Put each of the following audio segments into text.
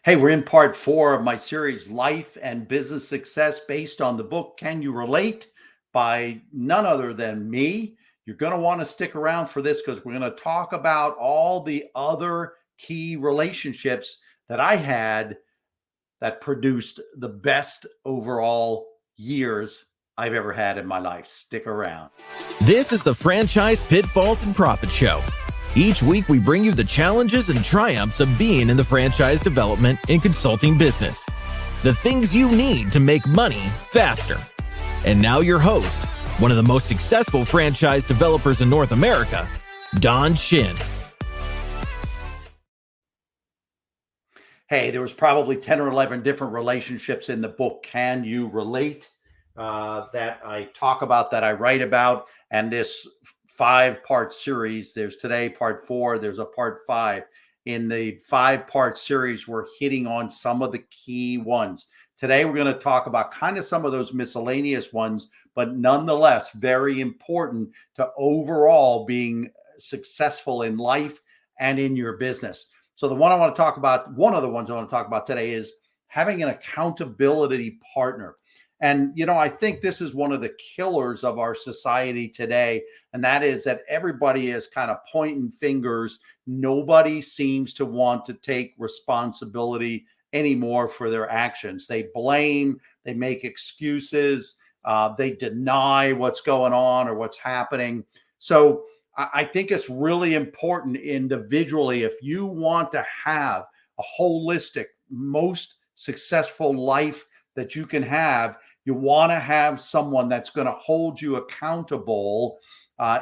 Hey, we're in part four of my series, Life and Business Success, based on the book, Can You Relate? By none other than me. You're going to want to stick around for this because we're going to talk about all the other key relationships that I had that produced the best overall years I've ever had in my life. Stick around. This is the Franchise Pitfalls and Profit Show. Each week, we bring you the challenges and triumphs of being in the franchise development and consulting business. The things you need to make money faster. And now your host, one of the most successful franchise developers in North America, Don Shin. Hey, there was probably 10 or 11 different relationships in the book, Can You Relate? That I talk about, that I write about. And this 5-part series, there's today part 4, there's a part 5. In the 5-part series, we're hitting on some of the key ones. Today, we're going to talk about kind of some of those miscellaneous ones, but nonetheless, very important to overall being successful in life and in your business. So the one I want to talk about, one of the ones I want to talk about today is having an accountability partner. And, I think this is one of the killers of our society today. And that is that everybody is kind of pointing fingers. Nobody seems to want to take responsibility anymore for their actions. They blame, they make excuses, they deny what's going on or what's happening. So I think it's really important individually, if you want to have a holistic, most successful life that you can have, you want to have someone that's going to hold you accountable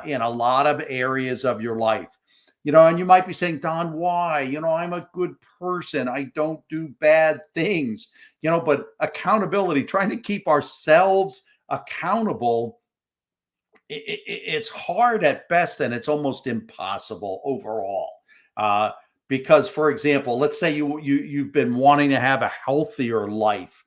in a lot of areas of your life. And you might be saying, Don, why? I'm a good person. I don't do bad things, but accountability, trying to keep ourselves accountable, it's hard at best, and it's almost impossible overall. Because, for example, let's say you've been wanting to have a healthier life.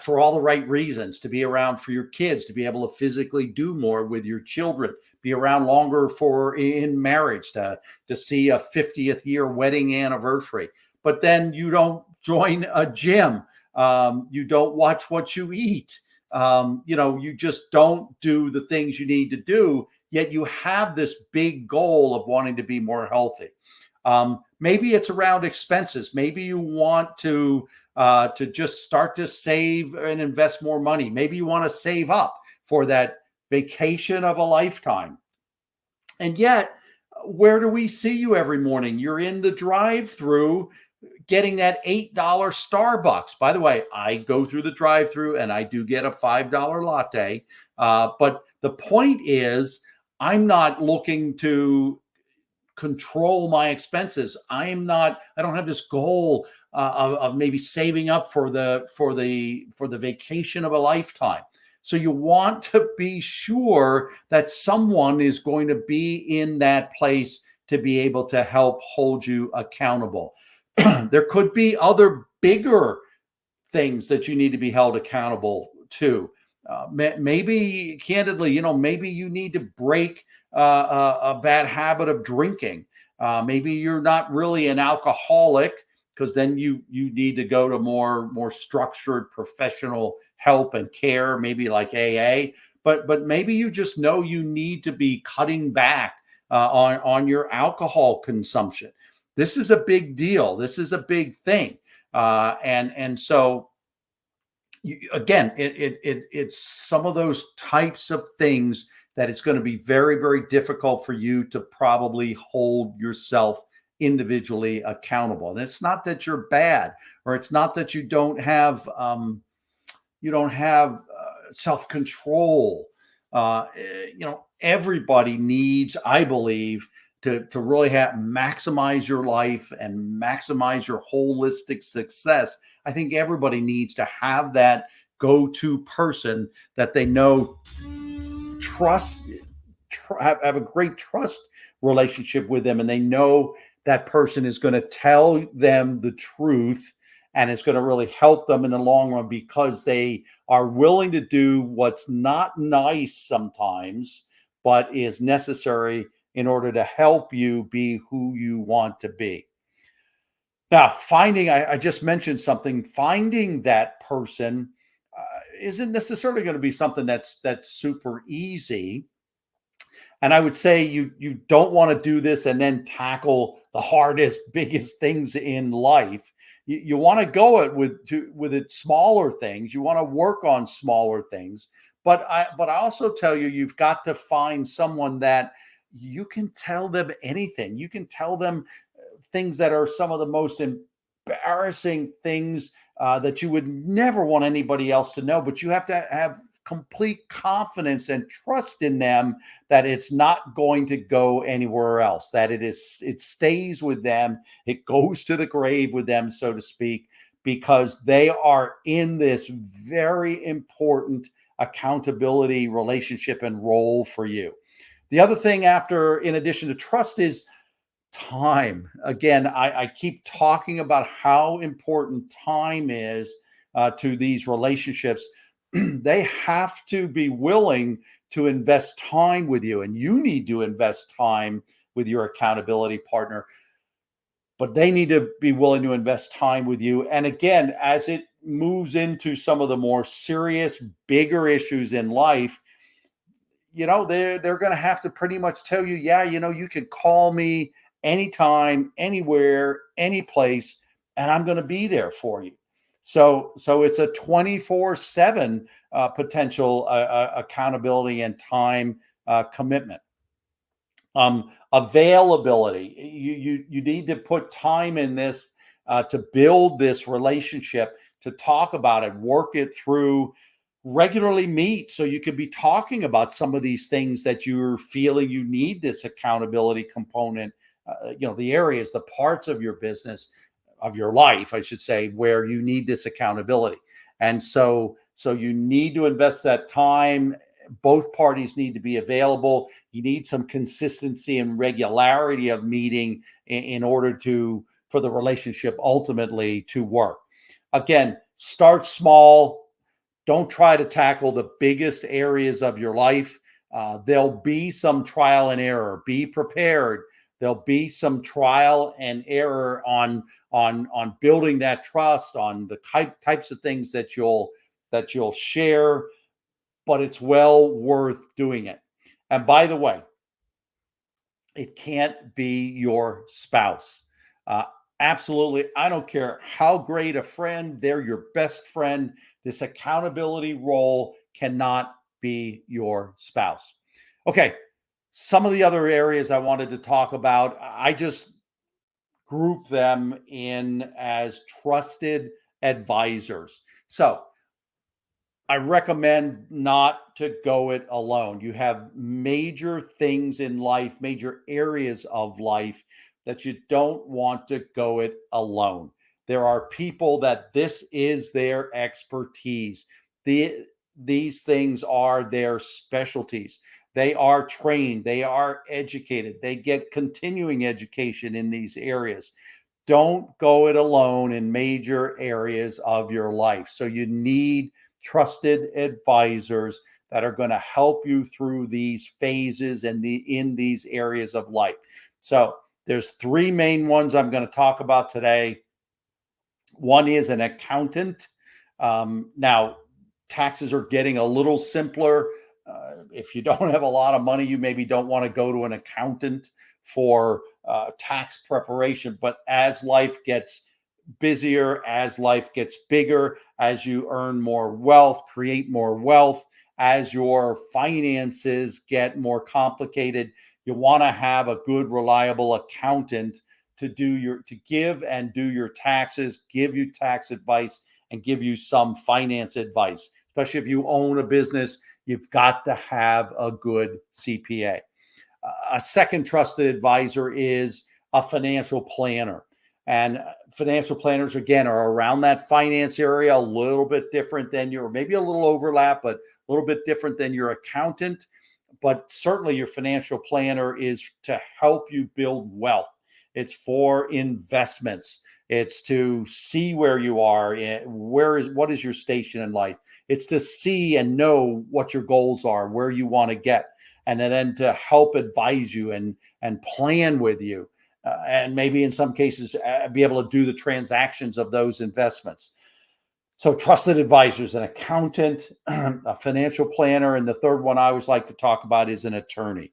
For all the right reasons, to be around for your kids, to be able to physically do more with your children, be around longer in marriage, to see a 50th year wedding anniversary. But then you don't join a gym. You don't watch what you eat. You just don't do the things you need to do, yet you have this big goal of wanting to be more healthy. Maybe it's around expenses. Maybe you want to just start to save and invest more money. Maybe you want to save up for that vacation of a lifetime. And yet, where do we see you every morning? You're in the drive-through getting that $8 Starbucks. By the way, I go through the drive-through and I do get a $5 latte. But the point is, I'm not looking to control my expenses. I don't have this goal of maybe saving up for the vacation of a lifetime. So you want to be sure that someone is going to be in that place to be able to help hold you accountable. There could be other bigger things that you need to be held accountable to. Maybe, candidly, maybe you need to break a bad habit of drinking. Maybe you're not really an alcoholic, because then you need to go to more structured professional help and care, maybe like AA. But maybe you just know you need to be cutting back on your alcohol consumption. This is a big deal. This is a big thing. And so, again, it's some of those types of things that it's going to be very, very difficult for you to probably hold yourself individually accountable. And it's not that you're bad, or it's not that you don't have self-control. Everybody needs, I believe, to really maximize your life and maximize your holistic success. I think everybody needs to have that go-to person that they know, have a great trust relationship with them, and they know that person is going to tell them the truth, and it's going to really help them in the long run, because they are willing to do what's not nice sometimes, but is necessary in order to help you be who you want to be. Now, I just mentioned something. Finding that person isn't necessarily going to be something that's super easy. And I would say you don't want to do this and then tackle the hardest, biggest things in life. You want to go it with it smaller things. You want to work on smaller things. But I also tell you, you've got to find someone that you can tell them anything. You can tell them things that are some of the most embarrassing things that you would never want anybody else to know. But you have to have complete confidence and trust in them that it's not going to go anywhere else, that it stays with them, it goes to the grave with them, so to speak, because they are in this very important accountability relationship and role for you. The other thing, in addition to trust, is time. Again, I keep talking about how important time is to these relationships. They have to be willing to invest time with you, and you need to invest time with your accountability partner, but they need to be willing to invest time with you. And again, as it moves into some of the more serious, bigger issues in life, they're going to have to pretty much tell you, yeah, you can call me anytime, anywhere, any place, and I'm going to be there for you. So it's a 24/7 potential accountability and time commitment. Availability. You need to put time in this to build this relationship, to talk about it, work it through, regularly meet so you could be talking about some of these things that you're feeling you need this accountability component, the areas, the parts of your business, of your life, I should say, where you need this accountability. And so you need to invest that time. Both parties need to be available. You need some consistency and regularity of meeting in order for the relationship ultimately to work. Again, start small. Don't try to tackle the biggest areas of your life. There'll be some trial and error. Be prepared. There'll be some trial and error on building that trust, on the types of things that you'll share, but it's well worth doing it. And by the way, it can't be your spouse. Absolutely. I don't care how great a friend, they're your best friend. This accountability role cannot be your spouse. Okay. Some of the other areas I wanted to talk about, I just group them in as trusted advisors. So I recommend not to go it alone. You have major things in life, major areas of life that you don't want to go it alone. There are people that this is their expertise. These things are their specialties. They are trained, they are educated, they get continuing education in these areas. Don't go it alone in major areas of your life. So you need trusted advisors that are going to help you through these phases and in these areas of life. So there's three main ones I'm going to talk about today. One is an accountant. Now, taxes are getting a little simpler. If you don't have a lot of money, you maybe don't want to go to an accountant for tax preparation. But as life gets busier, as life gets bigger, as you earn more wealth, create more wealth, as your finances get more complicated, you want to have a good, reliable accountant to give and do your taxes, give you tax advice, and give you some finance advice. Especially if you own a business, you've got to have a good CPA. A second trusted advisor is a financial planner. And financial planners, again, are around that finance area, a little bit different than maybe a little overlap, but a little bit different than your accountant. But certainly your financial planner is to help you build wealth. It's for investments. It's to see where you are, what is your station in life. It's to see and know what your goals are, where you want to get, and then to help advise you and plan with you. and maybe in some cases be able to do the transactions of those investments. So trusted advisors, an accountant, a financial planner, and the third one I always like to talk about is an attorney.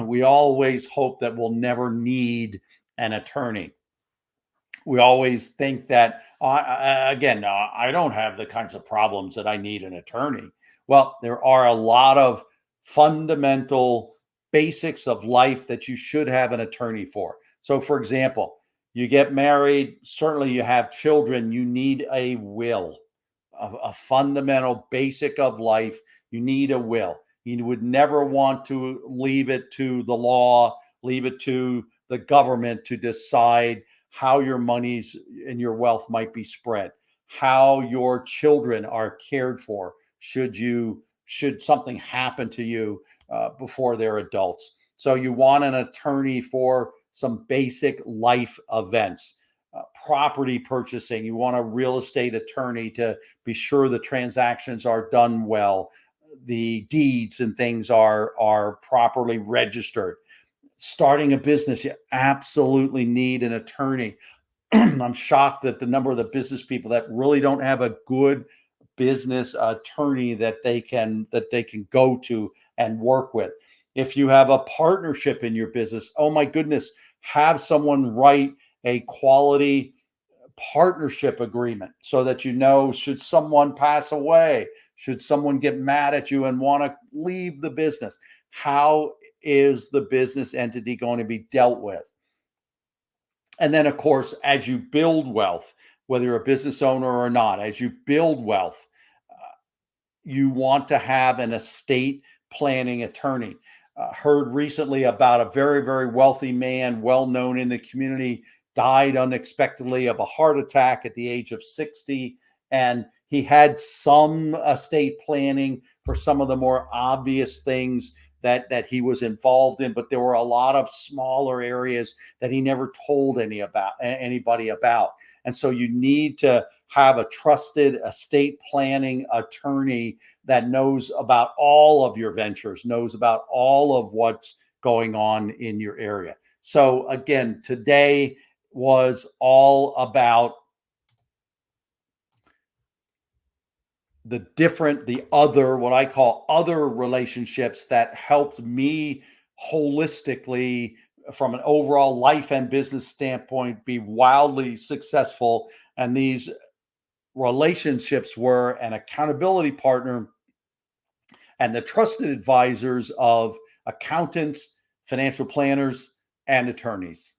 We always hope that we'll never need an attorney. We always think that, I don't have the kinds of problems that I need an attorney. Well, there are a lot of fundamental basics of life that you should have an attorney for. So, for example, you get married, certainly you have children, you need a will, a fundamental basic of life. You need a will. You would never want to leave it to the law, leave it to the government to decide how your monies and your wealth might be spread, how your children are cared for should something happen to you before they're adults. So you want an attorney for some basic life events. Property purchasing, you want a real estate attorney to be sure the transactions are done well, the deeds and things are properly registered. Starting a business, you absolutely need an attorney. I'm shocked at the number of the business people that really don't have a good business attorney that they can go to and work with. If you have a partnership in your business, oh my goodness, have someone write a quality partnership agreement so that should someone pass away, should someone get mad at you and want to leave the business, how is the business entity going to be dealt with? And then, of course, as you build wealth, whether you're a business owner or not, as you build wealth, you want to have an estate planning attorney. Heard recently about a very, very wealthy man, well known in the community, died unexpectedly of a heart attack at the age of 60. And he had some estate planning for some of the more obvious things that he was involved in, but there were a lot of smaller areas that he never told anybody about. And so you need to have a trusted estate planning attorney that knows about all of your ventures, knows about all of what's going on in your area. So again, today was all about what I call other relationships that helped me holistically from an overall life and business standpoint be wildly successful. And these relationships were an accountability partner and the trusted advisors of accountants, financial planners, and attorneys.